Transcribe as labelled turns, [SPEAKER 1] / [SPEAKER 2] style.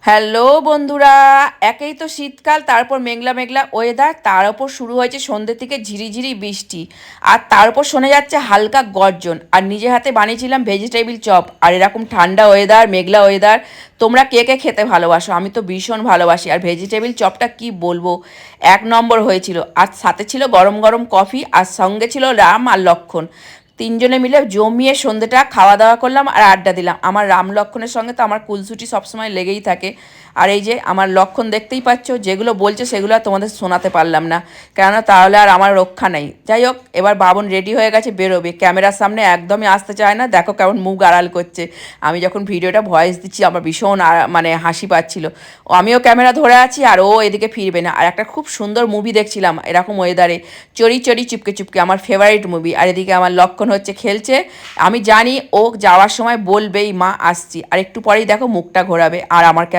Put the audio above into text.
[SPEAKER 1] Hello বন্ধুরা, একেই তো শীতকাল, তারপর মেঘলা মেঘলা ওয়েদার, তার ওপর শুরু হয়েছে সন্ধ্যে থেকে ঝিরিঝিরি বৃষ্টি। আর তার উপর শোনা যাচ্ছে হালকা গর্জন। আর নিজে হাতে বানিয়েছিলাম ভেজিটেবিল চপ। আর এরকম ঠান্ডা ওয়েদার, মেঘলা ওয়েদার, তোমরা কে কে খেতে ভালোবাসো? আমি তো ভীষণ ভালোবাসি। আর ভেজিটেবিল চপটা কি বলবো, এক নম্বর হয়েছিল। আর সাথে ছিল গরম গরম কফি, আর সঙ্গে ছিল রাম আর লক্ষণ। তিনজনে মিলে জমিয়ে সন্ধ্যেটা খাওয়া দাওয়া করলাম আর আড্ডা দিলাম। আমার রাম লক্ষণের সঙ্গে তো আমার কুলসুটি সবসময় লেগেই থাকে। আর এই যে আমার লক্ষণ, দেখতেই পাচ্ছ, যেগুলো বলছে সেগুলো আর তোমাদের শোনাতে পারলাম না, কেননা তাহলে আর আমার রক্ষা নেই। যাই হোক, এবার বাবন রেডি হয়ে গেছে, বেরোবে। ক্যামেরার সামনে একদমই আসতে চায় না, দেখো কেমন মুখ আড়াল করছে। আমি যখন ভিডিওটা ভয়েস দিচ্ছি আমার ভীষণ মানে হাসি পাচ্ছিল। ও, আমিও ক্যামেরা ধরে আছি আর ও এদিকে ফিরবে না। আর একটা খুব সুন্দর মুভি দেখছিলাম এরকম ওয়েদারে, চড়ি চড়ি চুপকে চুপকে, আমার ফেভারিট মুভি। আর এদিকে আমার লক্ষণ হচ্ছে খেলছে। আমি জানি ও যাওয়ার সময় বলবেই মা আসছি, আর একটু পরেই দেখো মুখটা ঘোরাবে। আর আমার ক্যামেরা